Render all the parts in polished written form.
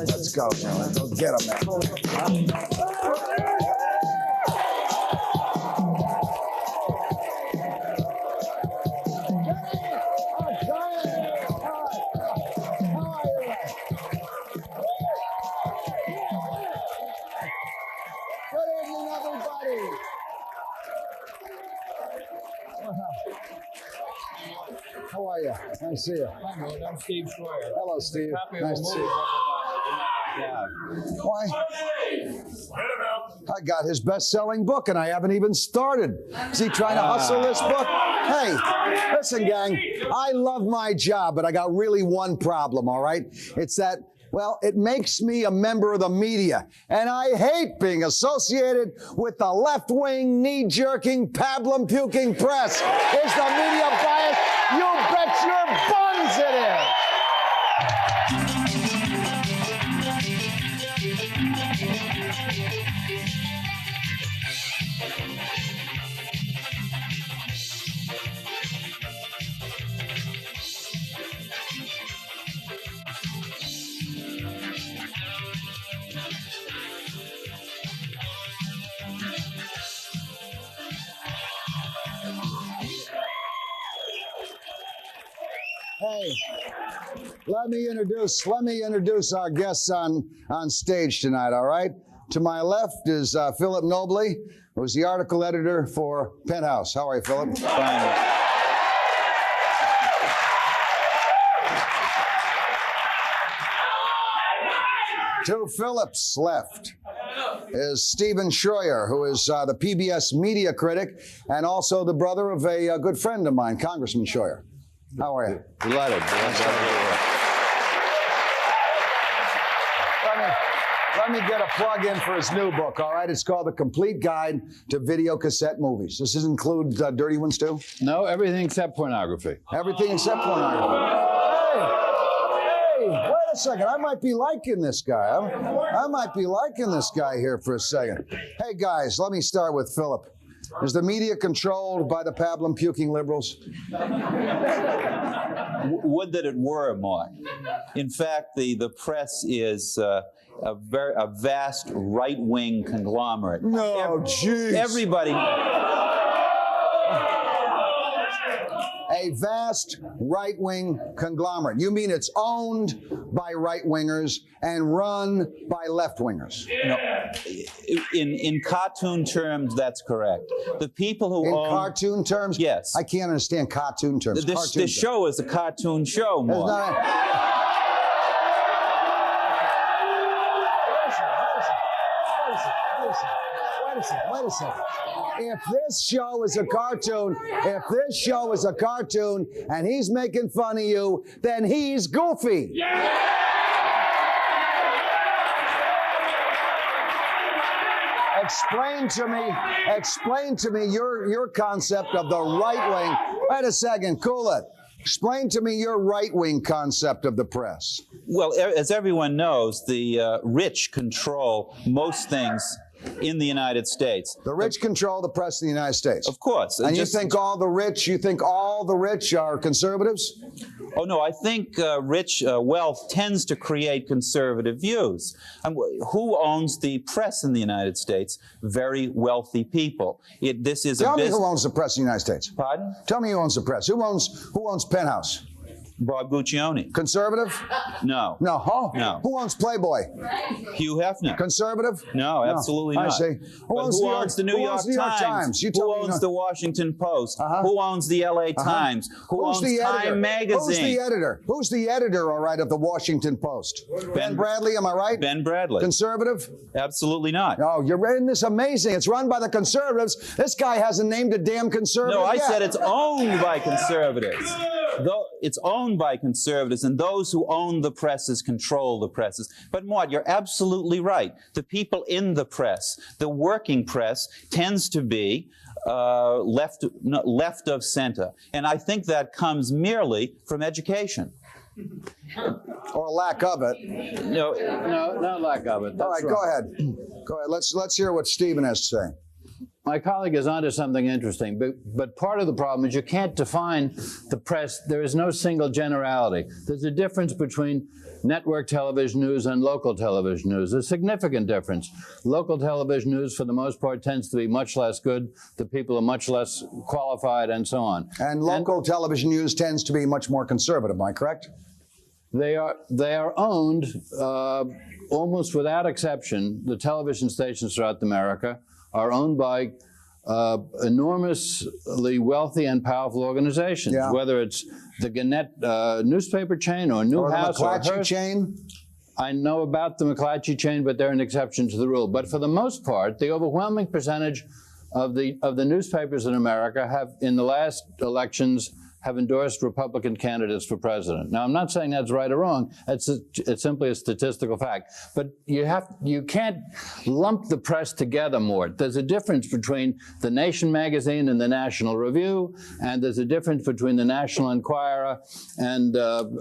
Let's go, man. Go get him, man. How are you? Nice to see you. Hi, Mortin. I'm Steve Schroyer. Hello, Steve. Nice to see you. Why? I got his best-selling book, and I haven't even started. Is he trying to hustle this book? Hey, listen, gang. I love my job, but I got really one problem, all right? It's that, well, it makes me a member of the media, and I hate being associated with the left-wing, knee-jerking, pablum-puking press. Is the media biased? You bet your buns it is! Hey, let me introduce our guests on stage tonight, all right? To my left is Philip Nobley, who's the article editor for Penthouse. How are you, Philip? Fine. To Philip's left is Stephen Schroyer, who is the PBS media critic and also the brother of a good friend of mine, Congressman Schroyer. How are you? Delighted. Let me get a plug in for his new book, all right? It's called The Complete Guide to Video Cassette Movies. Does this include dirty ones, too? No, everything except pornography. Everything except pornography. Hey, wait a second. I might be liking this guy. I might be liking this guy here for a second. Hey, guys, let me start with Philip. Is the media controlled by the pablum-puking liberals? Would that it were, Mort. In fact, the press is a vast right-wing conglomerate. No, jeez. Everybody. A vast right-wing conglomerate. You mean it's owned by right-wingers and run by left-wingers? No, in cartoon terms, that's correct. The people who in own... cartoon terms? Yes. I can't understand cartoon terms. This show is a cartoon show, Mort. Wait a second. If this show is a cartoon, and he's making fun of you, then he's goofy. Yeah! Explain to me your concept of the right wing. Wait a second, cool it. Explain to me your right-wing concept of the press. Well, as everyone knows, the rich control most things in the United States. The rich control the press in the United States. Of course. And you think all the rich are conservatives? Oh, no, I think rich wealth tends to create conservative views. Who owns the press in the United States? Very wealthy people. Tell me who owns the press in the United States. Pardon? Tell me who owns the press. Who owns Penthouse? Bob Guccione. Conservative? No. No. Huh? No. Who owns Playboy? Hugh Hefner. Conservative? No, absolutely not. I see. Who owns the New York Times? Who owns the Washington Post? Who owns the LA Times? Who owns Time Magazine? Who's the editor? Who's the editor, all right, of the Washington Post? Ben Bradley, am I right? Ben Bradley. Conservative? Absolutely not. Oh, you're reading this amazing. It's run by the conservatives. This guy hasn't named a damn conservative No, I yet. said it's owned by conservatives. Though it's owned by conservatives, and those who own the presses control the presses. But Mort, you're absolutely right. The people in the press, the working press, tends to be left of center. And I think that comes merely from education. Or lack of it. No, not lack of it. All right, go ahead. Go ahead. Let's hear what Stephen has to say. my colleague is onto something interesting, but part of the problem is you can't define the press. There is no single generality. There's a difference between network television news and local television news. A significant difference. Local television news, for the most part, tends to be much less good. The people are much less qualified, and so on. And local television news tends to be much more conservative, am I correct? They are owned, almost without exception, the television stations throughout America are owned by enormously wealthy and powerful organizations, whether it's the Gannett newspaper chain or Newhouse or the McClatchy Hearst. chain. I know about the McClatchy chain, but they're an exception to the rule. But for the most part, the overwhelming percentage of the newspapers in America have, in the last elections, have endorsed Republican candidates for president. Now, I'm not saying that's right or wrong. It's simply a statistical fact. But you can't lump the press together, Mort. There's a difference between the Nation magazine and the National Review, and there's a difference between the National Enquirer and Time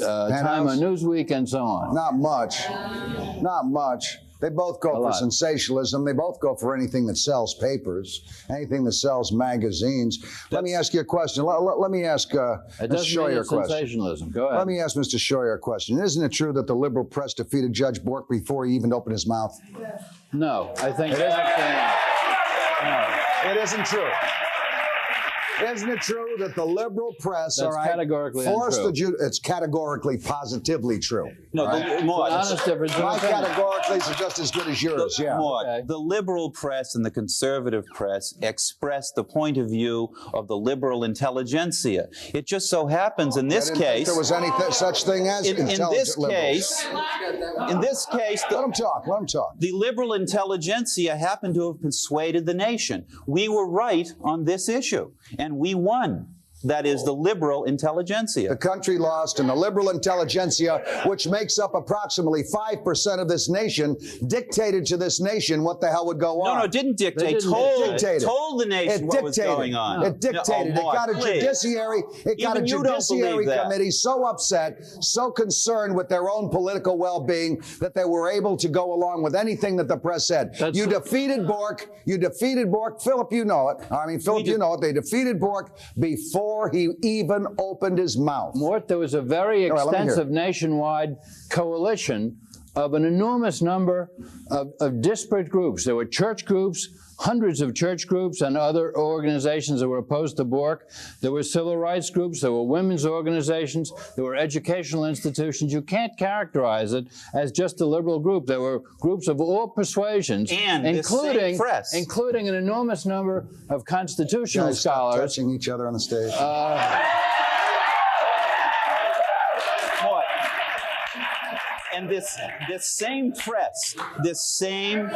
or Newsweek and so on. Not much. Not much. They both go for sensationalism. They both go for anything that sells papers, anything that sells magazines. Let me ask you a question. Let me ask Mr. Scheuer a question. Sensationalism. Go ahead. Let me ask Mr. Scheuer a question. Isn't it true that the liberal press defeated Judge Bork before he even opened his mouth? No, I think it isn't. No, it isn't true. Isn't it true that the liberal press, That's categorically forced untrue. It's categorically, positively true. No, honest difference. My categorically are just as good as yours. The liberal press and the conservative press express the point of view of the liberal intelligentsia. It just so happens in this case there was any such thing as intelligent liberals. In this case, let him talk. Let him talk. The liberal intelligentsia happened to have persuaded the nation. We were right on this issue, and we won. That is the liberal intelligentsia. The country lost, and the liberal intelligentsia, which makes up approximately 5% of this nation, dictated to this nation what the hell would go on. No, it didn't dictate. Told the nation what was going on. It dictated. It got a judiciary. It got a judiciary committee so upset, so concerned with their own political well-being that they were able to go along with anything that the press said. You defeated Bork. You defeated Bork. Philip, you know it. I mean, Philip, you know it. They defeated Bork before he even opened his mouth. Mort, there was a very extensive nationwide coalition of an enormous number of disparate groups. There were church groups, hundreds of church groups and other organizations that were opposed to Bork. There were civil rights groups, there were women's organizations, there were educational institutions. You can't characterize it as just a liberal group. There were groups of all persuasions, and including an enormous number of constitutional scholars. Stop touching each other on the stage. And this same press, this same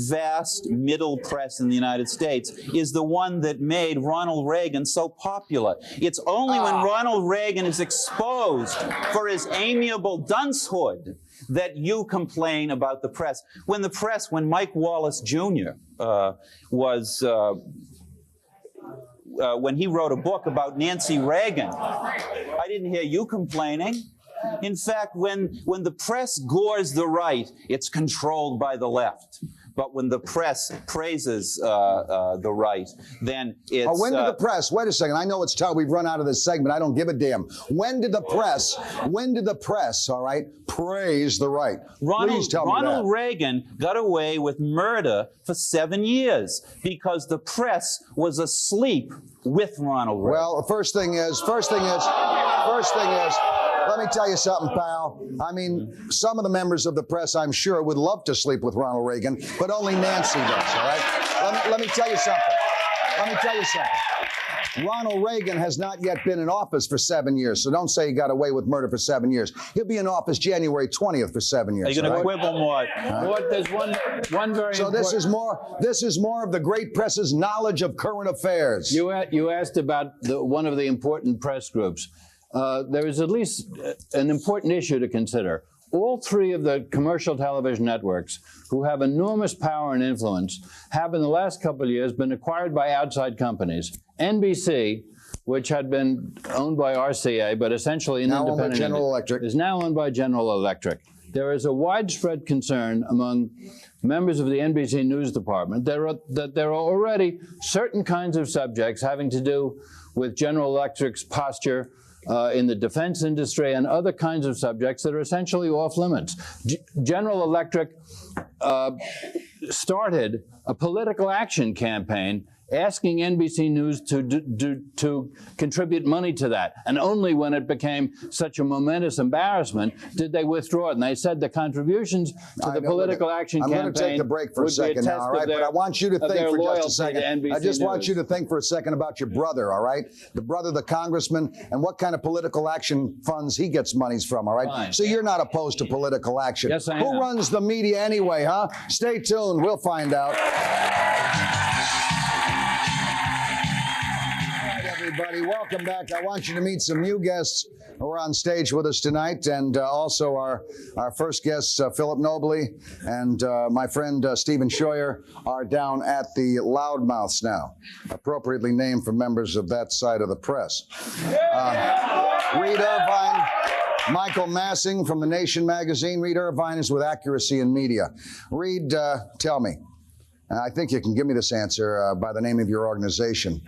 vast middle press in the United States is the one that made Ronald Reagan so popular. It's only when Ronald Reagan is exposed for his amiable duncehood that you complain about the press. When Mike Wallace Jr. When he wrote a book about Nancy Reagan, I didn't hear you complaining. In fact, when the press gores the right, it's controlled by the left. But when the press praises the right, then it's... when did the press, wait a second, I know it's tough, we've run out of this segment, I don't give a damn. When did the press, all right, praise the right? Please tell me that. Ronald Reagan got away with murder for 7 years because the press was asleep with Ronald Reagan. Well, first thing is, let me tell you something, pal. I mean, some of the members of the press, I'm sure, would love to sleep with Ronald Reagan, but only Nancy does, all right? Let me tell you something. Ronald Reagan has not yet been in office for 7 years, so don't say he got away with murder for 7 years. He'll be in office January 20th for 7 years. Are you going to quibble, Mort? Mort, there's one very So this is more of the great press's knowledge of current affairs. You asked about one of the important press groups. There is at least an important issue to consider. All three of the commercial television networks, who have enormous power and influence, have in the last couple of years been acquired by outside companies. NBC, which had been owned by RCA, but essentially an independent, General Electric. is now owned by General Electric. there is a widespread concern among members of the NBC News department that there are already certain kinds of subjects having to do with General Electric's posture in the defense industry and other kinds of subjects that are essentially off limits. General Electric started a political action campaign asking NBC News to contribute money to that. And only when it became such a momentous embarrassment did they withdraw it. And they said the contributions to the political action campaign. I'm going to take a break for a second now, all right? But I want you to think for just a second. I just want you to think for a second about your brother, all right? The brother, the congressman, and what kind of political action funds he gets monies from, all right? Fine. So you're not opposed to political action. Yes, I am. Who runs the media anyway, huh? Stay tuned. We'll find out. Everybody, welcome back. I want you to meet some new guests who are on stage with us tonight, and also our first guests, Philip Nobley and my friend Stephen Scheuer, are down at the Loudmouths now, appropriately named for members of that side of the press. Reed Irvine, Michael Massing from The Nation magazine. Reed Irvine is with Accuracy in Media. Reed, tell me, I think you can give me this answer by the name of your organization.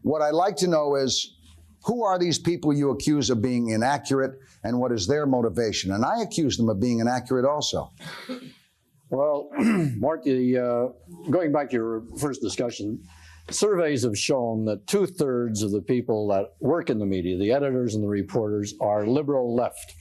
What I'd like to know is, who are these people you accuse of being inaccurate, and what is their motivation? And I accuse them of being inaccurate also. Well, Mark, going back to your first discussion, surveys have shown that 2/3 of the people that work in the media, the editors and the reporters, are liberal left.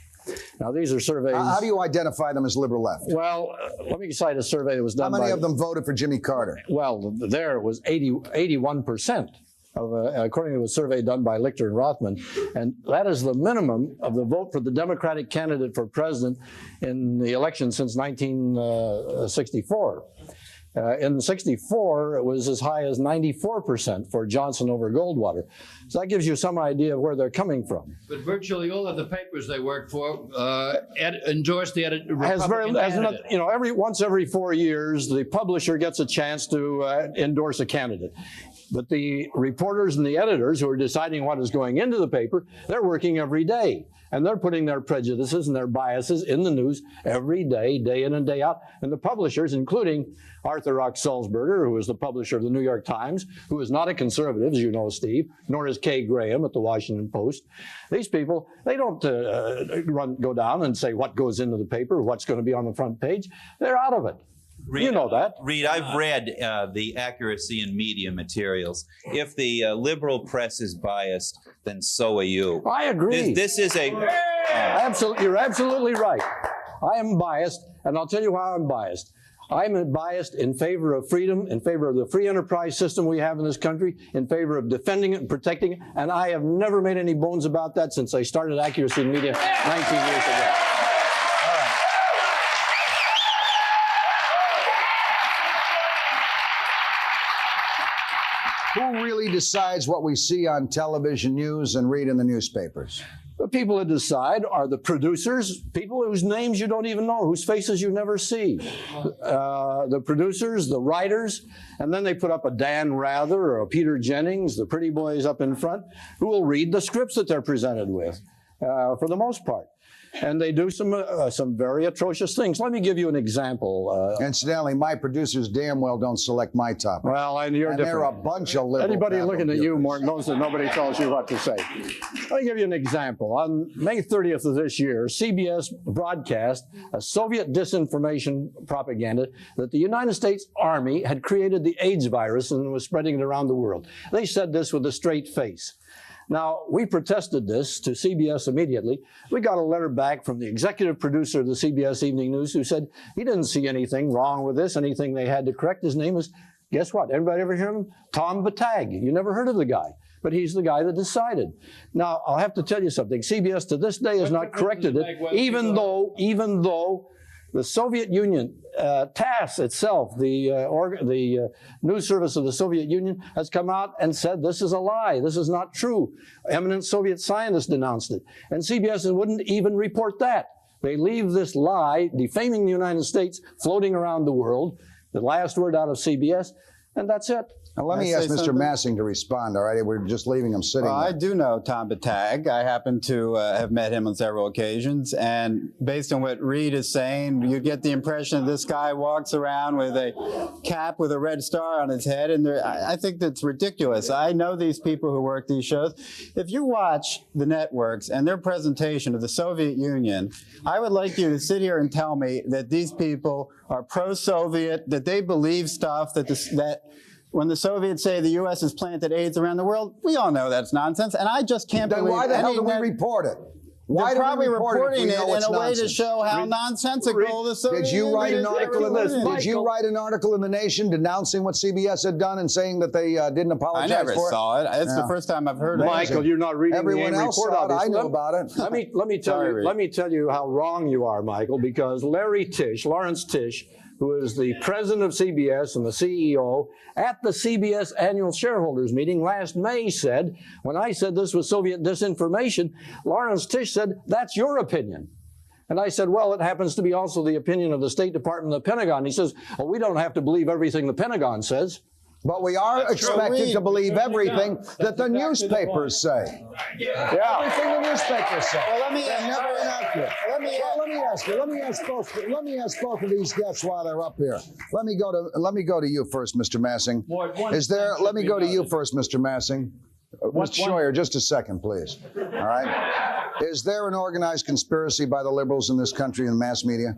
Now, these are surveys. How do you identify them as liberal left? Well, let me cite a survey that was done by. How many of them voted for Jimmy Carter? Well, there was 81%. According to a survey done by Lichter and Rothman, and that is the minimum of the vote for the Democratic candidate for president in the election since 1964. In 64, it was as high as 94% for Johnson over Goldwater. So that gives you some idea of where they're coming from. But virtually all of the papers they work for endorse the Republican candidate. Once every 4 years, the publisher gets a chance to endorse a candidate. But the reporters and the editors who are deciding what is going into the paper, they're working every day. And they're putting their prejudices and their biases in the news every day, day in and day out. And the publishers, including Arthur Rock Sulzberger, who is the publisher of the New York Times, who is not a conservative, as you know, Steve, nor is Kay Graham at the Washington Post. These people, they don't go down and say what goes into the paper, what's going to be on the front page. They're out of it. Reed, you know that. Reed, I've read the Accuracy in Media materials. If the liberal press is biased, then so are you. I agree. This is a... You're absolutely right. I am biased, and I'll tell you why I'm biased. I'm biased in favor of freedom, in favor of the free enterprise system we have in this country, in favor of defending it and protecting it, and I have never made any bones about that since I started Accuracy in Media 19 years ago. Who really decides what we see on television news and read in the newspapers? The people that decide are the producers, people whose names you don't even know, whose faces you never see. The producers, the writers, and then they put up a Dan Rather or a Peter Jennings, the pretty boys up in front, who will read the scripts that they're presented with, for the most part. And they do some very atrocious things. Let me give you an example. Incidentally, my producers damn well don't select my topics. Well, and you're different. They're a bunch of liberal. Anybody looking at you, Mortin, knows that nobody tells you what to say. Let me give you an example. On May 30th of this year, CBS broadcast a Soviet disinformation propaganda that the United States Army had created the AIDS virus and was spreading it around the world. They said this with a straight face. Now, we protested this to CBS immediately. We got a letter back from the executive producer of the CBS Evening News who said he didn't see anything wrong with this, anything they had to correct. His name is, guess what? Anybody ever hear him? Tom Batag. You never heard of the guy, but he's the guy that decided. Now, I'll have to tell you something. CBS to this day has not corrected it, even though the Soviet Union, TASS itself, the news service of the Soviet Union, has come out and said this is a lie. This is not true. Eminent Soviet scientists denounced it. And CBS wouldn't even report that. They leave this lie, defaming the United States, floating around the world, the last word out of CBS, and that's it. Now, let me ask Mr. Massing to respond, all right? We're just leaving him sitting Well, there. I do know Tom Batag. I happen to have met him on several occasions. And based on what Reed is saying, you get the impression this guy walks around with a cap with a red star on his head. And I think that's ridiculous. I know these people who work these shows. If you watch the networks and their presentation of the Soviet Union, I would like you to sit here and tell me that these people are pro-Soviet, that they believe stuff, that when the Soviets say the U.S. has planted AIDS around the world, we all know that's nonsense, and I just can't Then believe why the hell do we any report it? Why They're do we probably report reporting it, it in a way to show how nonsensical the Soviet Did you write an Union is? article in the Did you write an article in the Nation denouncing what CBS had done and saying that they didn't I apologize never for it? saw it. It's Yeah. the first time I've heard of it. Michael, you're not reading Everyone the AIM else report. saw it. I obviously. know about it. Let me tell you how wrong you are, Michael, because Lawrence Tisch, who is the president of CBS and the CEO, at the CBS annual shareholders meeting last May said, when I said this was Soviet disinformation, Lawrence Tisch said, that's your opinion. And I said, well, it happens to be also the opinion of the State Department and the Pentagon. He says, well, we don't have to believe everything the Pentagon says. But we are expected to believe everything that the newspapers say. Yeah. Everything the newspapers say. Well, let me They're never inaccurate. let me Let me ask both of these guests while they're up here. Let me go to you first, Mr. Massing. Let me go to you first, Mr. Massing. Mr. Scheuer, just a second, please. All right. Is there an organized conspiracy by the liberals in this country and mass media?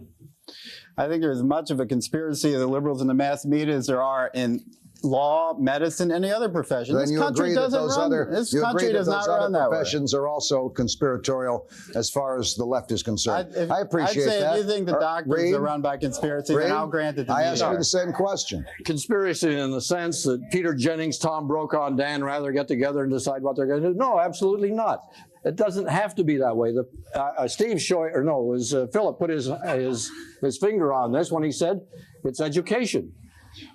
I think there's as much of a conspiracy of the liberals in the mass media as there are in law, medicine, any other profession. Then This you country agree that doesn't those run. other This country does not run that way. professions are also conspiratorial as far as the left is concerned. I appreciate I'd say that. if you think the doctors Reed? are run by conspiracy, Reed? then I'll grant it to I you. asked you the same question. Conspiracy in the sense that Peter Jennings, Tom Brokaw, and Dan Rather get together and decide what they're going to do. No, absolutely not. It doesn't have to be that way. Steve Scheuer, or no, it was Philip put his finger on this when he said it's education.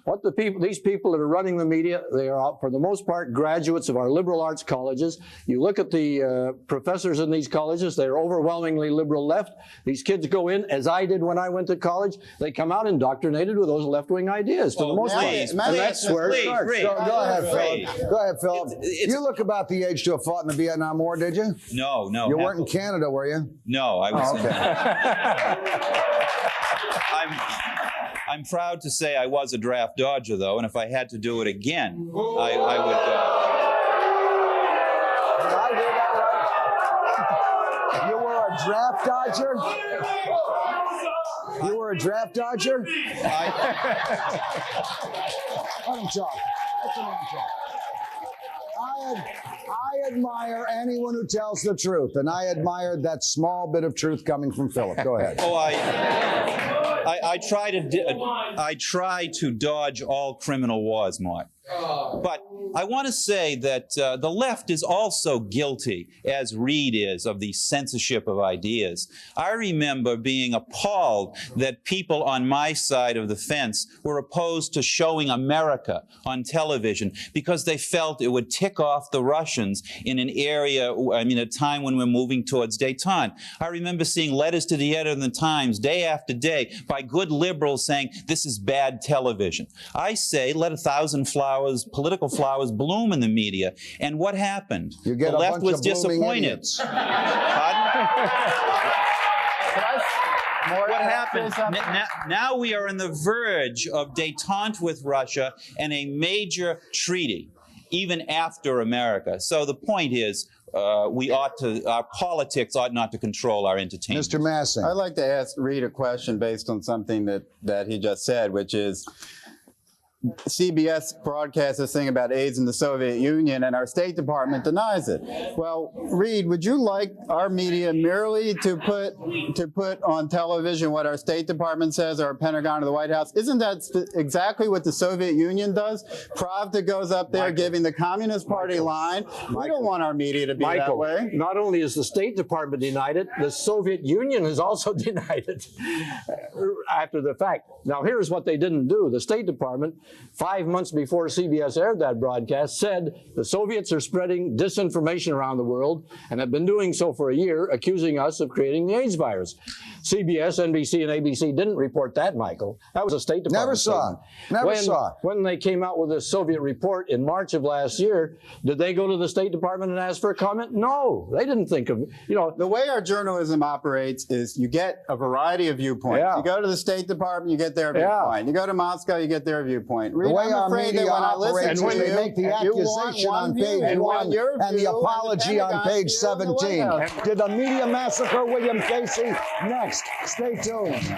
What these people that are running the media, they are, for the most part, graduates of our liberal arts colleges. You look at the professors in these colleges, they're overwhelmingly liberal left. These kids go in, as I did when I went to college, they come out indoctrinated with those left-wing ideas for the most part. And that's where it starts. Go ahead, Philip. Go ahead, Philip. You look about the age to have fought in the Vietnam War, did you? No. You weren't in Canada, were you? No, I was. Okay. I'm proud to say I was a draft dodger, though, and if I had to do it again, I would. Did I hear that right? You were a draft dodger? You were a draft dodger? Let him talk. Let him talk. I admire anyone who tells the truth, and I admired that small bit of truth coming from Philip. Go ahead. Oh, I try to dodge all criminal wars, Mark. But I want to say that the left is also guilty, as Reed is, of the censorship of ideas. I remember being appalled that people on my side of the fence were opposed to showing America on television because they felt it would tick off the Russians in an area, a time when we're moving towards détente. I remember seeing letters to the editor of the Times day after day by good liberals saying, this is bad television. I say, let 1,000 political flowers bloom in the media. And what happened? You get the a left bunch was of blooming disappointed. idiots. What happened? Now we are on the verge of détente with Russia and a major treaty, even after America. So the point is, our politics ought not to control our entertainment. Mr. Massing. I'd like to ask Reed a question based on something that he just said, which is, CBS broadcasts this thing about AIDS in the Soviet Union, and our State Department denies it. Well, Reed, would you like our media merely to put on television what our State Department says, or our Pentagon or the White House? Isn't that exactly what the Soviet Union does? Pravda goes up there giving the Communist Party line. We don't want our media to be that way. Not only is the State Department denied it, the Soviet Union has also denied it after the fact. Now, here's what they didn't do. The State Department 5 months before CBS aired that broadcast, said the Soviets are spreading disinformation around the world and have been doing so for a year, accusing us of creating the AIDS virus. CBS, NBC, and ABC didn't report that, Michael. That was a State Department Never saw it. Never saw it. When they came out with this Soviet report in March of last year, did they go to the State Department and ask for a comment? No, they didn't think of, The way our journalism operates is you get a variety of viewpoints. Yeah. You go to the State Department, you get their viewpoint. You go to Moscow, you get their viewpoint. The way I'm our afraid media that when I operates listen is to they you, make the if you want accusation one on view page and 1 your and the view apology on Pentagon page view and the White 17. House. Did the media massacre William Casey? Next. Stay tuned.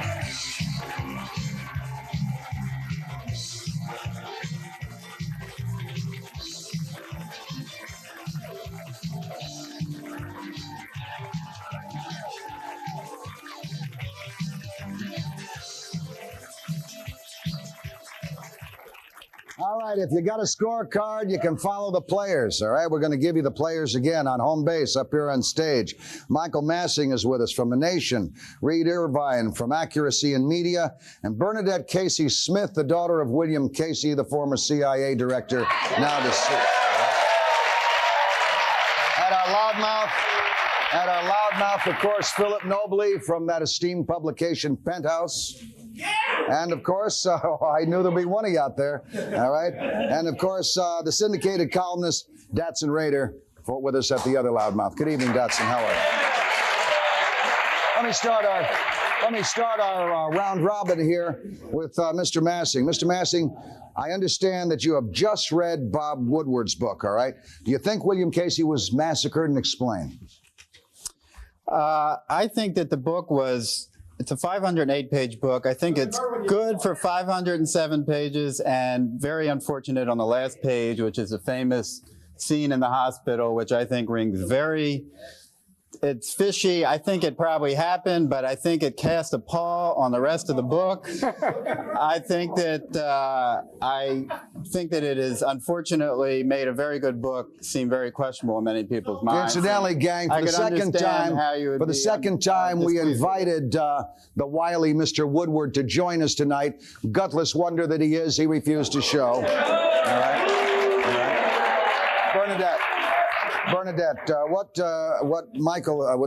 All right, if you got a scorecard, you can follow the players, all right? We're going to give you the players again on home base up here on stage. Michael Massing is with us from The Nation, Reed Irvine from Accuracy in Media, and Bernadette Casey Smith, the daughter of William Casey, the former CIA director, now deceased. At our loudmouth, of course, Philip Nobley from that esteemed publication, Penthouse. And, of course, I knew there'd be one of you out there, all right? And, of course, the syndicated columnist, Datsun Rader, with us at the other loudmouth. Good evening, Datsun. How are you? Let me start our round robin here with Mr. Massing. Mr. Massing, I understand that you have just read Bob Woodward's book, all right? Do you think William Casey was massacred, and explain? I think that the book it's a 508-page book. I think it's good for 507 pages and very unfortunate on the last page, which is a famous scene in the hospital, which I think rings it's fishy. I think it probably happened, but I think it cast a pall on the rest of the book. I think that it has unfortunately made a very good book seem very questionable in many people's minds. Incidentally, gang, for the second time, we invited the wily Mr. Woodward to join us tonight. Gutless wonder that he is, he refused to show. All right. Bernadette, what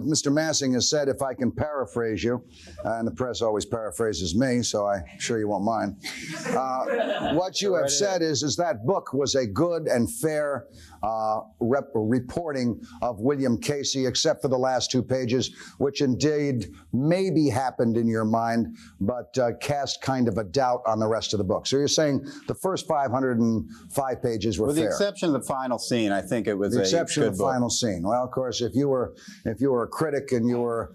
Mr. Massing has said, if I can paraphrase you, and the press always paraphrases me, so I'm sure you won't mind. What you have said is that book was a good and fair reporting of William Casey, except for the last 2 pages, which indeed maybe happened in your mind, but cast kind of a doubt on the rest of the book. So you're saying the first 505 pages were fair. With the exception of the final scene, I think it was the exception of good the book. Final scene. Well, of course, if you were a critic and you were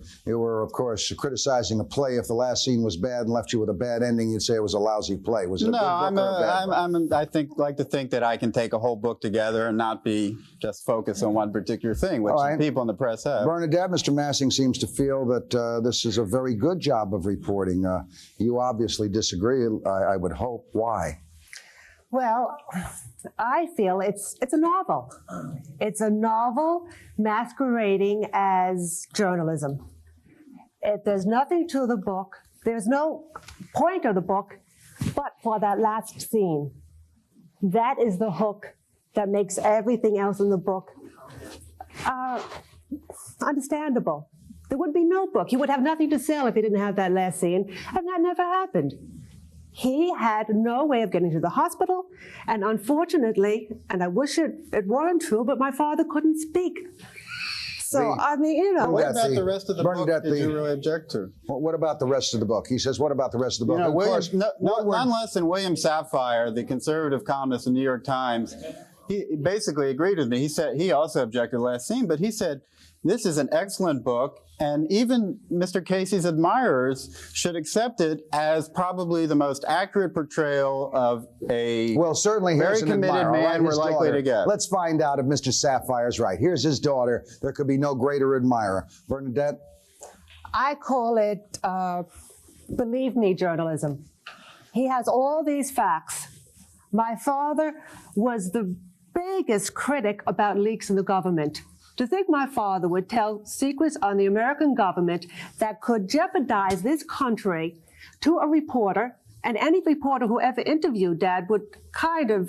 of course criticizing a play, if the last scene was bad and left you with a bad ending, you'd say it was a lousy play. Was it a good book or a bad book? I like to think that I can take a whole book together and not be just focused on one particular thing, which people in the press have. Bernadette, Mr. Massing seems to feel that this is a very good job of reporting. You obviously disagree, I would hope. Why? Well, I feel it's a novel. It's a novel masquerading as journalism. There's nothing to the book. There's no point of the book but for that last scene. That is the hook that makes everything else in the book understandable. There would be no book. He would have nothing to sell if he didn't have that last scene, and that never happened. He had no way of getting to the hospital, and unfortunately, and I wish it weren't true, but my father couldn't speak. So, I mean, What about the rest of the book did you really object to? What about the rest of the book? He says, what about the rest of the book? None less than William Safire, the conservative columnist in the New York Times, he basically agreed with me. He said he also objected to the last scene, but he said, this is an excellent book, and even Mr. Casey's admirers should accept it as probably the most accurate portrayal of a very committed man we're likely to get. Let's find out if Mr. Safire's right. Here's his daughter. There could be no greater admirer. Bernadette? I call it, believe me, journalism. He has all these facts. My father was the biggest critic about leaks in the government. To think my father would tell secrets on the American government that could jeopardize this country to a reporter And any reporter who ever interviewed Dad would kind of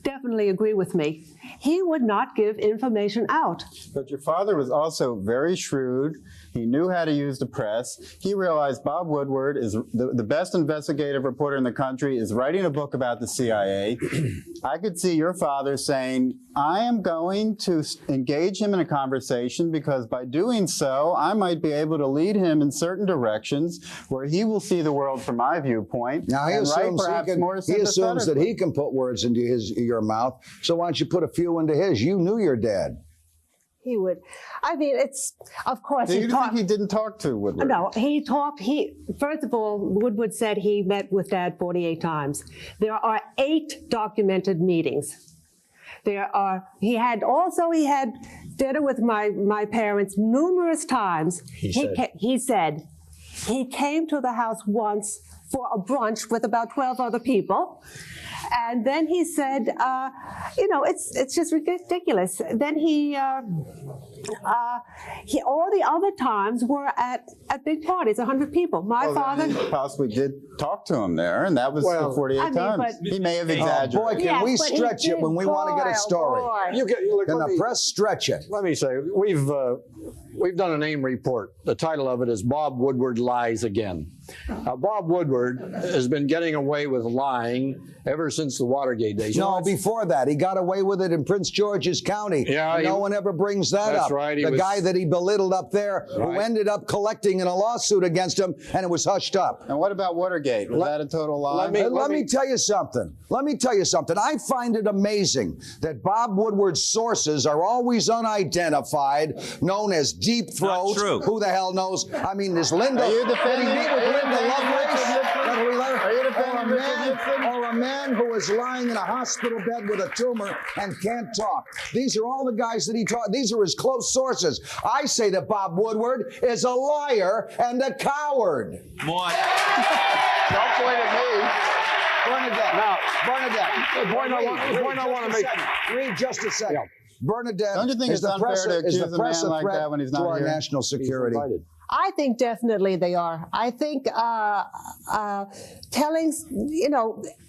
definitely agree with me. He would not give information out. But your father was also very shrewd. He knew how to use the press. He realized Bob Woodward is the best investigative reporter in the country, is writing a book about the CIA. I could see your father saying, I am going to engage him in a conversation because by doing so, I might be able to lead him in certain directions where he will see the world from my viewpoint. Now, he assumes, he assumes that he can put words into your mouth. So why don't you put a few into his? You knew your dad. He would. I mean, it's, of course. Do you think he didn't talk to Woodward? No, he talked. First of all, Woodward said he met with Dad 48 times. There are 8 documented meetings. He had dinner with my parents numerous times. He said he came to the house once for a brunch with about 12 other people. And then he said, it's just ridiculous. Then all the other times were at big parties, 100 people. My father He possibly did talk to him there, and that was the 48 times. He may have exaggerated. Boy, can we stretch it when we want to get a story? Can the press stretch it? Let me say, we've done a name report. The title of it is Bob Woodward Lies Again. Now, Bob Woodward has been getting away with lying ever since the Watergate days. No, before that. He got away with it in Prince George's County. Yeah, no one ever brings that up. That's right. The guy that he belittled up there who ended up collecting in a lawsuit against him, and it was hushed up. And what about Watergate? Was that a total lie? Let me tell you something. I find it amazing that Bob Woodward's sources are always unidentified, known as Deep Throat. Not true. Who the hell knows? I mean, there's Linda. Are you defending Did he meet with Linda Lovelace? Are you defending Richard Nixon? Or a man who is lying in a hospital bed with a tumor and can't talk. These are all the guys that he taught. These are his close sources. I say that Bob Woodward is a liar and a coward. Mort. Don't point at me. Bernadette. Now, Bernadette. the point I want to make. Read just a second. Yeah. Bernadette. Don't you think is it's unfair to accuse a man like threat that when he's to not our here? national security? I think definitely they are. I think telling,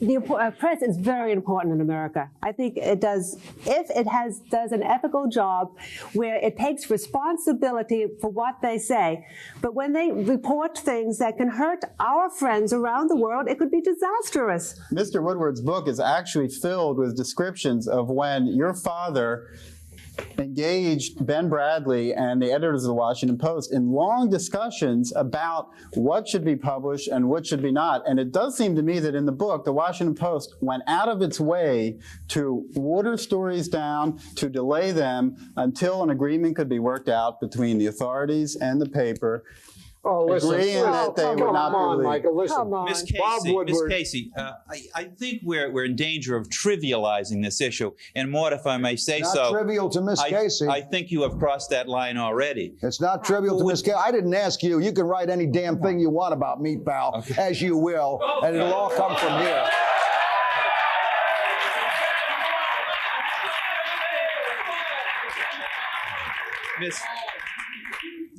the press is very important in America. I think it does, if it does an ethical job where it takes responsibility for what they say. But when they report things that can hurt our friends around the world, it could be disastrous. Mr. Woodward's book is actually filled with descriptions of when your father engaged Ben Bradley and the editors of the Washington Post in long discussions about what should be published and what should be not. And it does seem to me that in the book, the Washington Post went out of its way to water stories down, to delay them until an agreement could be worked out between the authorities and the paper. Oh, listen. Agreeing that they would not Come on, believe. Michael, listen. Come on. Miss Bob Casey, Woodward. I think we're in danger of trivializing this issue. And Mort, if I may say Not so, trivial to Miss Casey. I think you have crossed that line already. It's not trivial to Miss Casey. I didn't ask you. You can write any damn thing you want about me, pal, as you will, and it'll all come from here.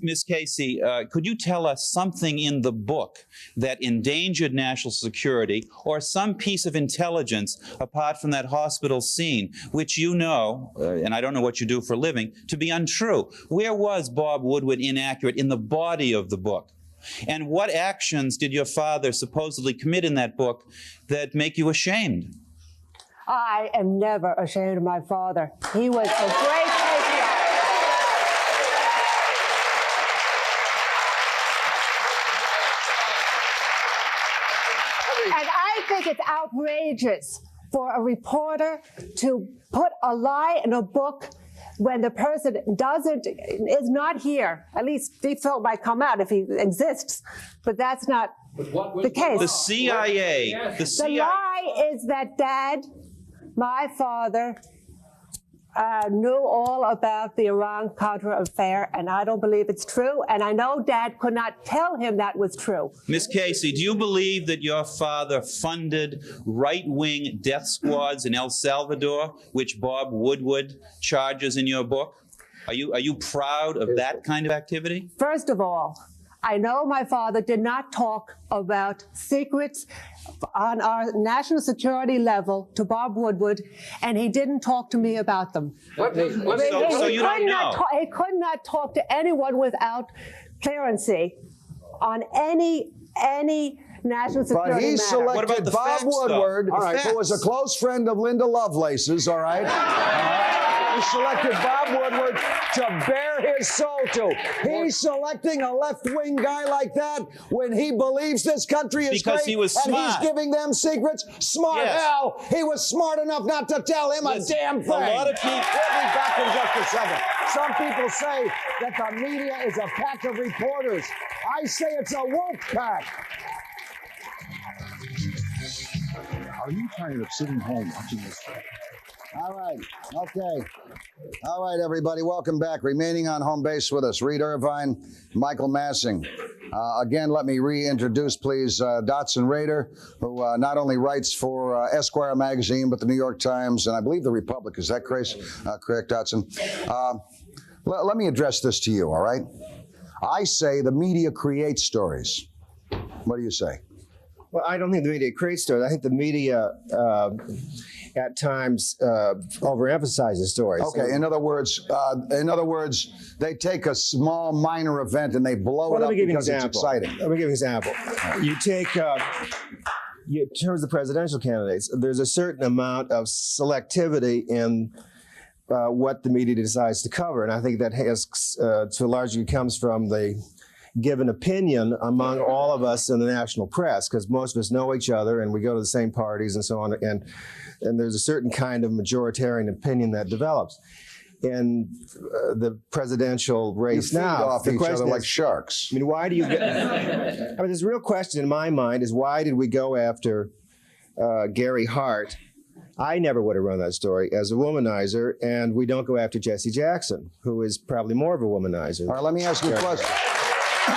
Miss Casey, could you tell us something in the book that endangered national security or some piece of intelligence apart from that hospital scene, which you know, and I don't know what you do for a living, to be untrue? Where was Bob Woodward inaccurate in the body of the book? And what actions did your father supposedly commit in that book that make you ashamed? I am never ashamed of my father. He was a great patriot. And I think it's outrageous for a reporter to put a lie in a book when the person is not here. At least Deep Throat might come out if he exists, but that's not the case. The CIA. The lie is that Dad, my father, knew all about the Iran-Contra affair, and I don't believe it's true, and I know Dad could not tell him that was true. Miss Casey, do you believe that your father funded right-wing death squads in El Salvador, which Bob Woodward charges in your book? Are you proud of that kind of activity? First of all, I know my father did not talk about secrets on our national security level to Bob Woodward, and he didn't talk to me about them. So you don't know. He could not talk to anyone without clearancy on any national security But he matter. selected What about the Bob facts, though? Woodward, All right. who was a close friend of Linda Lovelace's, all right? He selected Bob Woodward to bare his soul to. He's selecting a left-wing guy like that when he believes this country is Because great he was and smart. he's giving them secrets. Smart Yes. hell. He was smart enough not to tell him Listen, a damn thing. a lot of people- We'll be back in just a second. Some people say that the media is a pack of reporters. I say it's a woke pack. Are you tired of sitting home watching this? All right. Okay. All right, everybody. Welcome back. Remaining on home base with us, Reed Irvine, Michael Massing. Again, let me reintroduce, please, Dotson Rader, who not only writes for Esquire magazine, but the New York Times, and I believe the Republic. Is that correct, Dotson? Let me address this to you, all right? I say the media creates stories. What do you say? Well, I don't think the media creates stories. I think the media at times overemphasizes stories. Okay. In other words, they take a small, minor event and they blow it up because it's exciting. Let me give you an example. You take, in terms of presidential candidates, there's a certain amount of selectivity in what the media decides to cover, and I think that has, to a large degree, comes from the given opinion among all of us in the national press, because most of us know each other and we go to the same parties and so on, and there's a certain kind of majoritarian opinion that develops. In the presidential race You feed now, off the each question other is, like sharks. I mean, why do you get, I mean, there's a real question in my mind is why did we go after Gary Hart? I never would have run that story as a womanizer, and we don't go after Jesse Jackson, who is probably more of a womanizer. All right, let me ask you a question. All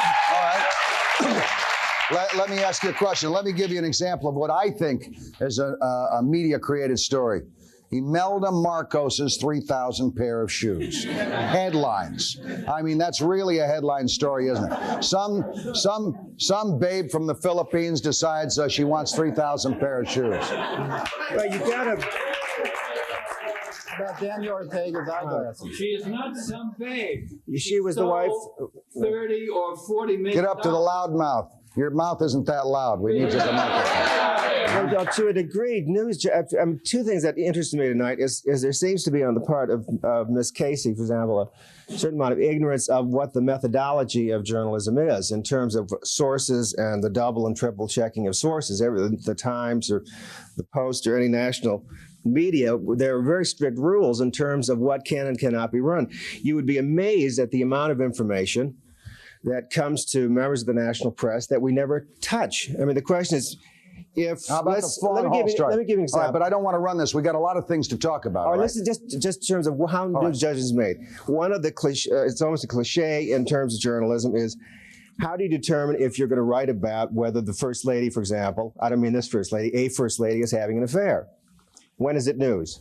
right. Let me ask you a question. Let me give you an example of what I think is a media-created story. Imelda Marcos's 3,000 pair of shoes. Headlines. I mean, that's really a headline story, isn't it? Some babe from the Philippines decides she wants 3,000 pair of shoes. Well, you gotta. About Daniel Ortega's eyeglasses. She is not some babe. She was the wife. 30 or 40 million. Get up to the loud mouth. Your mouth isn't that loud. We need you to microphone. Well, to a degree, two things that interested me tonight is there seems to be on the part of Miss Casey, for example, a certain amount of ignorance of what the methodology of journalism is in terms of sources and the double and triple checking of sources. The Times or the Post or any national media, there are very strict rules in terms of what can and cannot be run. You would be amazed at the amount of information that comes to members of the national press that we never touch. I mean, the question is, How about the Fawn Hall story? Let me give you an example. All right, but I don't want to run this. We got a lot of things to talk about. All right, right? listen, just in terms of how news judgment is made. One of the it's almost a cliche in terms of journalism is, how do you determine if you're going to write about whether the first lady, for example, I don't mean this first lady, a first lady is having an affair? When is it news?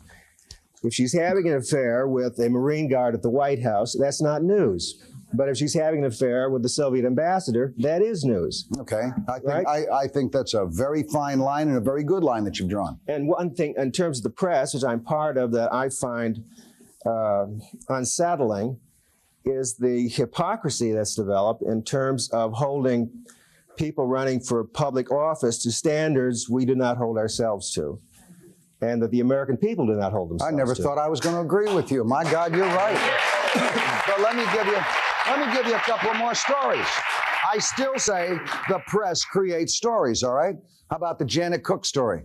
If she's having an affair with a Marine guard at the White House, that's not news. But if she's having an affair with the Soviet ambassador, that is news. Okay. Right? I think that's a very fine line and a very good line that you've drawn. And one thing, in terms of the press, which I'm part of, that I find unsettling, is the hypocrisy that's developed in terms of holding people running for public office to standards we do not hold ourselves to, and that the American people do not hold themselves I never to. thought I was going to agree with you. My God, you're right. But let me give you a couple more stories. I still say the press creates stories, all right? How about the Janet Cook story?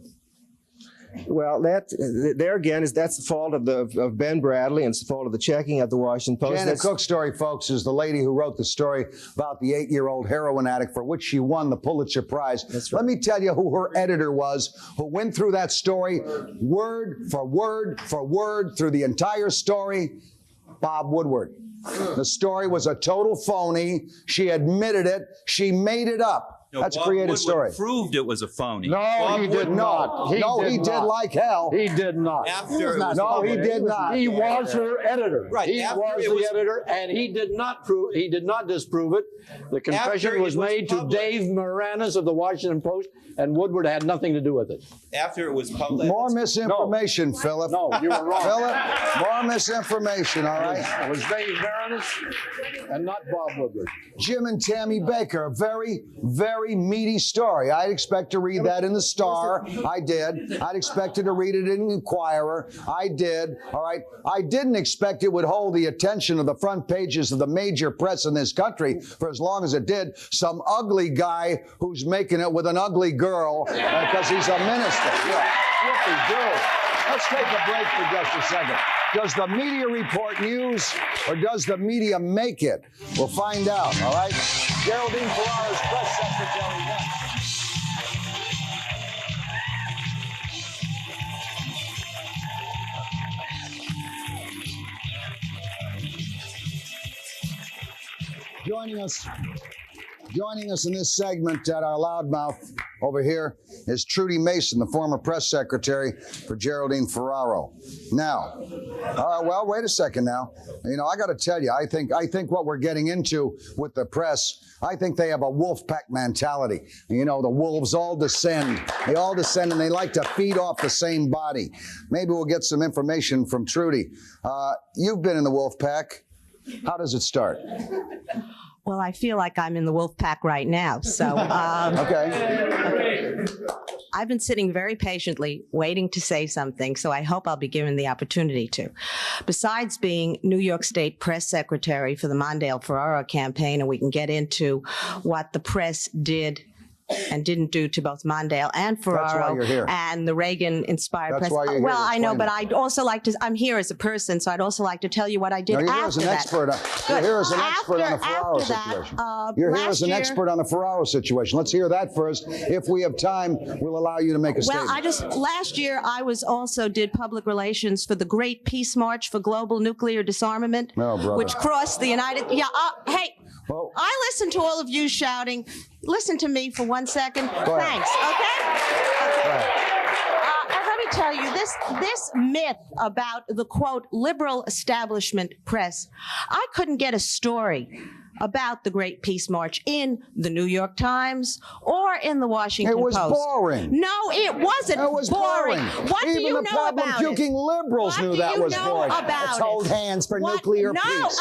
Well, there again that's the fault of Ben Bradley, and it's the fault of the checking at the Washington Post. Janet Cook's story, folks, is the lady who wrote the story about the 8-year-old heroin addict for which she won the Pulitzer Prize. That's right. Let me tell you who her editor was, who went through that story word for word for word through the entire story. Bob Woodward. The story was a total phony. She admitted it. She made it up. No, That's a Bob created Woodward story. proved it was a phony. No, Bob he did Woodward- not. He did like hell. He did not. After it was No, he published. did not. He was her editor. Right, He after was it the was- editor, and he did not disprove it. The After confession it was was made to published. Dave Moranis of the Washington Post, and Woodward had nothing to do with it. After it was published. More misinformation, Philip. No, you were wrong. Philip, more misinformation, all right? It was Dave Moranis and not Bob Woodward. Jim and Tammy Baker, a very, very meaty story. I'd expect to read that in the Star. I did. I'd expected to read it in the Inquirer. I did. All right. I didn't expect it would hold the attention of the front pages of the major press in this country for as long as it did. Some ugly guy who's making it with an ugly girl because he's a minister. Yeah. Let's take a break for just a second. Does the media report news or does the media make it? We'll find out, all right? Geraldine Ferraro's press secretary next. Joining us in this segment at our loudmouth over here is Trudy Mason, the former press secretary for Geraldine Ferraro. Now, well, wait a second now. You know, I got to tell you, I think what we're getting into with the press, I think they have a wolf pack mentality. You know, the wolves all descend. They all descend and they like to feed off the same body. Maybe we'll get some information from Trudy. You've been in the wolf pack. How does it start? Well, I feel like I'm in the wolf pack right now. So Okay. I've been sitting very patiently waiting to say something, so I hope I'll be given the opportunity to. Besides being New York State press secretary for the Mondale Ferraro campaign, and we can get into what the press did and didn't do to both Mondale and Ferraro and the Reagan-inspired press. Well, I know, but I'd also like to, I'm here as a person, so I'd also like to tell you what I did You're after that. You're here as an expert on the Ferraro situation. You're here as an expert on the Ferraro situation. Let's hear that first. If we have time, we'll allow you to make a statement. Last year I did public relations for the Great Peace March for Global Nuclear Disarmament, which crossed the Well, I listen to all of you shouting. Listen to me for 1 second. Thanks, okay? Let me tell you, this myth about the, quote, liberal establishment press, I couldn't get a story about the Great Peace March in the New York Times or in the Washington Post. It was boring. No, it wasn't boring. What do you know about it? Even the problem-puking liberals knew that was boring. Let's hold hands for nuclear peace.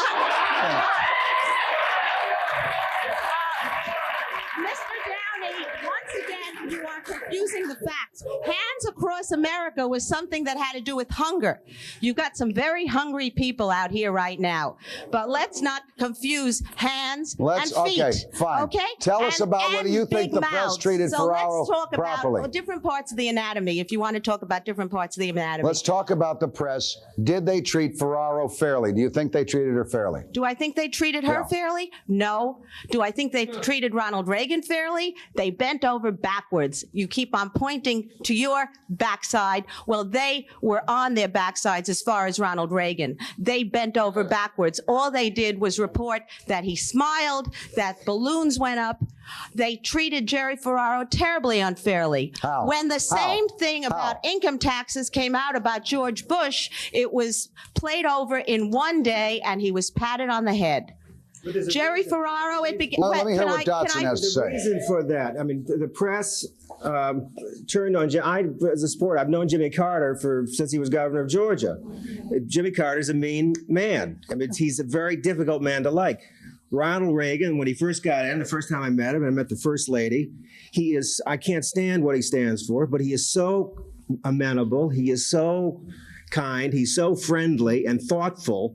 You are confusing the facts. Hands Across America was something that had to do with hunger. You've got some very hungry people out here right now. But let's not confuse hands and feet. Okay, fine. Okay? Tell us about whether you think the press treated Ferraro let's talk properly. about different parts of the anatomy, if you want to talk about different parts of the anatomy. Let's talk about the press. Did they treat Ferraro fairly? Do you think they treated her fairly? Do I think they treated her fairly? No. Do I think they treated Ronald Reagan fairly? They bent over backwards. You keep on pointing to your backside. Well, they were on their backsides as far as Ronald Reagan. They bent over backwards. All they did was report that he smiled, that balloons went up. They treated Jerry Ferraro terribly unfairly. How? When the same thing about income taxes came out about George Bush, it was played over in one day and he was patted on the head. Jerry Ferraro, it began. Well, let me hear what Dotson has to say. The reason for that, I mean, the press turned on as a sport. I've known Jimmy Carter since he was governor of Georgia. Jimmy Carter's a mean man. I mean, he's a very difficult man to like. Ronald Reagan, when he first got in, the first time I met him, I met the first lady. I can't stand what he stands for, but he is so amenable. He is so kind, he's so friendly and thoughtful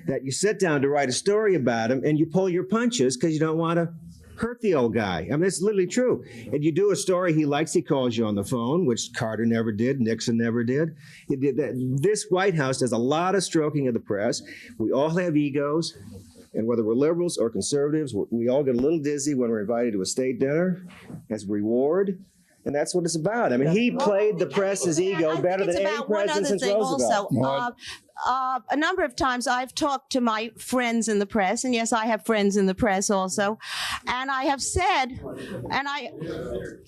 that you sit down to write a story about him and you pull your punches because you don't want to hurt the old guy. I mean, it's literally true. And you do a story he likes, he calls you on the phone, which Carter never did, Nixon never did. This White House does a lot of stroking of the press. We all have egos. And whether we're liberals or conservatives, we all get a little dizzy when we're invited to a state dinner as a reward. And that's what it's about. I mean, he played the press's ego better than any president since Roosevelt. a number of times I've talked to my friends in the press, and yes, I have friends in the press also, and I have said, and I...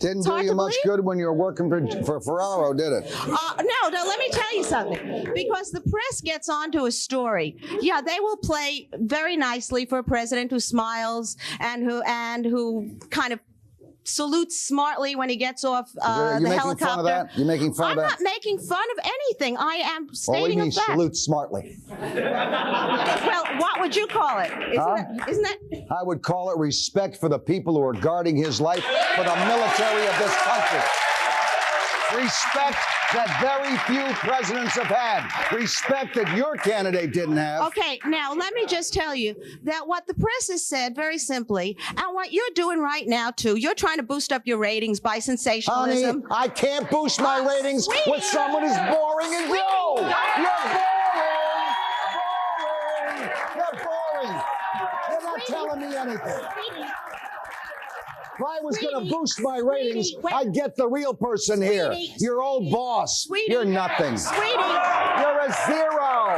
Didn't do you much good when you were working for Ferraro, did it? No, let me tell you something. Because the press gets onto a story. Yeah, they will play very nicely for a president who smiles and who kind of salutes smartly when he gets off the helicopter. Fun of that? You're making fun of that? I'm not making fun of anything. I am stating a fact. Salute smartly. Well, what would you call it? Isn't that? I would call it respect for the people who are guarding his life for the military of this country. Respect that very few presidents have had. Respect that your candidate didn't have. Okay, now let me just tell you that what the press has said very simply, and what you're doing right now too, you're trying to boost up your ratings by sensationalism. Honey, I can't boost my ratings with someone as boring as you. You're boring. You're boring. You're not telling me anything. If I was going to boost my ratings, I'd get the real person here. Your old boss. You're nothing. You're a zero.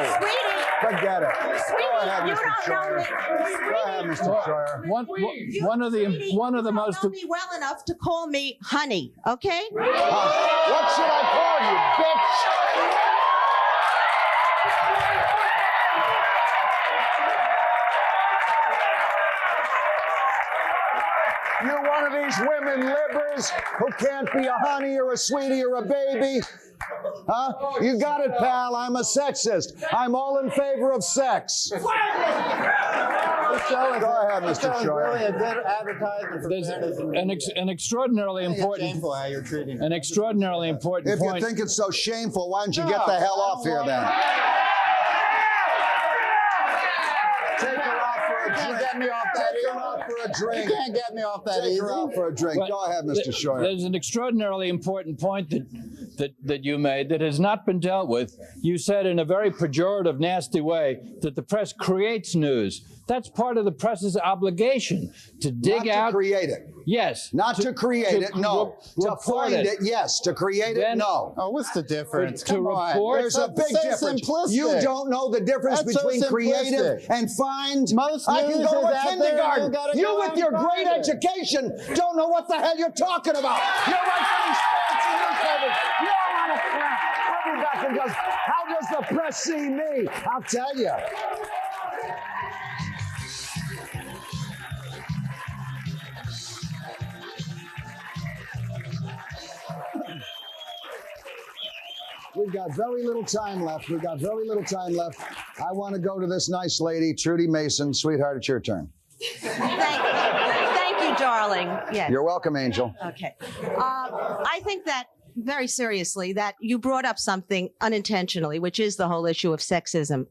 Forget it. Go ahead, Mr. Scheuer. Go ahead, Mr. Scheuer. One of the most... You know me well enough to call me honey, okay? What should I call you, bitch? You're one of these women libbers who can't be a honey or a sweetie or a baby. Huh? You got it, pal. I'm a sexist. I'm all in favor of sex. Go ahead, Mr. Scheuer. Really a good advertisement for There's an extraordinarily important... Shameful how you're treating An extraordinarily important point... If you think it's so shameful, why don't you get the hell off here then? Take her out for a drink. Get me off that. Take her out for a drink. You can't get me off that Take easy. her out for a drink. Go ahead, Mr. Scheuer. There's an extraordinarily important point that you made that has not been dealt with. You said in a very pejorative, nasty way that the press creates news. That's part of the press's obligation to dig out. Not to create it. Yes. Not to create it, no. To find it, yes. To create it, no. Oh, what's the difference? To report. There's a big difference. Simplistic. You don't know the difference between creative and find. Most I can go to kindergarten. You with your great education don't know what the hell you're talking about. You're right for these fancy newspapers. You're on a crap. I'll be back and goes, how does the press see me? I'll tell you. We've got very little time left. I want to go to this nice lady, Trudy Mason. Sweetheart, it's your turn. Thank you, darling. Yes. You're welcome, Angel. Okay. I think that very seriously that you brought up something unintentionally, which is the whole issue of sexism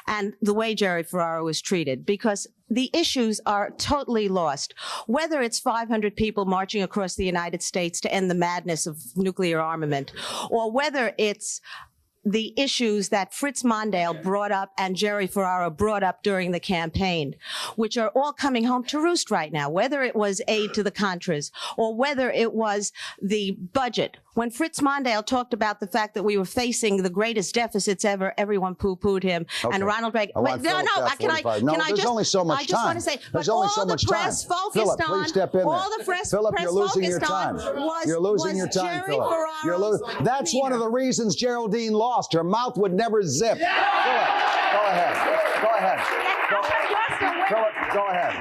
and the way Jerry Ferraro was treated, because the issues are totally lost. Whether it's 500 people marching across the United States to end the madness of nuclear armament, or whether it's the issues that Fritz Mondale brought up and Jerry Ferraro brought up during the campaign, which are all coming home to roost right now, whether it was aid to the Contras or whether it was the budget. When Fritz Mondale talked about the fact that we were facing the greatest deficits ever, everyone poo-pooed him. Okay. And Ronald Reagan. There's only so much time. I just want to say, there's only so much time. Philip, please step in all there. the press Philip, you're losing your focused time. on You're losing your time, Jerry Philip. Ferraro's That's one of the reasons Geraldine lost. Her mouth would never zip. Yeah. Philip, go ahead. Philip, go ahead.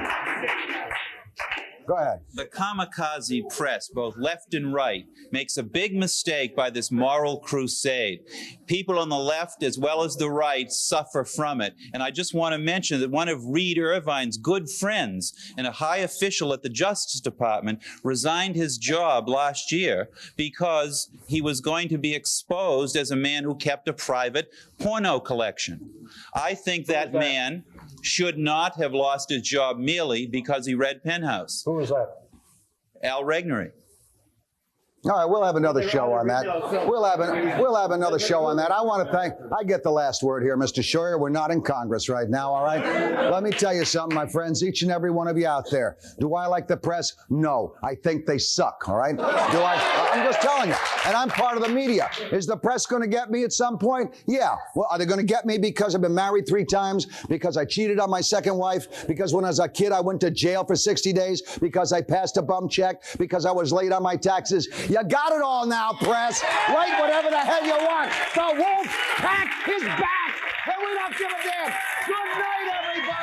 Go ahead. The kamikaze press, both left and right, makes a big mistake by this moral crusade. People on the left as well as the right suffer from it. And I just want to mention that one of Reed Irvine's good friends and a high official at the Justice Department resigned his job last year because he was going to be exposed as a man who kept a private porno collection. I think that man should not have lost his job merely because he read Penthouse. Who was that? Al Regnery. All right, we'll have another show on that. We'll have another show on that. I want to I get the last word here, Mr. Scheuer. We're not in Congress right now, all right? Let me tell you something, my friends, each and every one of you out there. Do I like the press? No. I think they suck, all right? I'm just telling you. And I'm part of the media. Is the press going to get me at some point? Yeah. Well, are they going to get me because I've been married 3 times? Because I cheated on my second wife? Because when I was a kid, I went to jail for 60 days? Because I passed a bum check? Because I was late on my taxes? You got it all now, press. Write whatever the hell you want. The wolf pack is back, and we don't give a damn.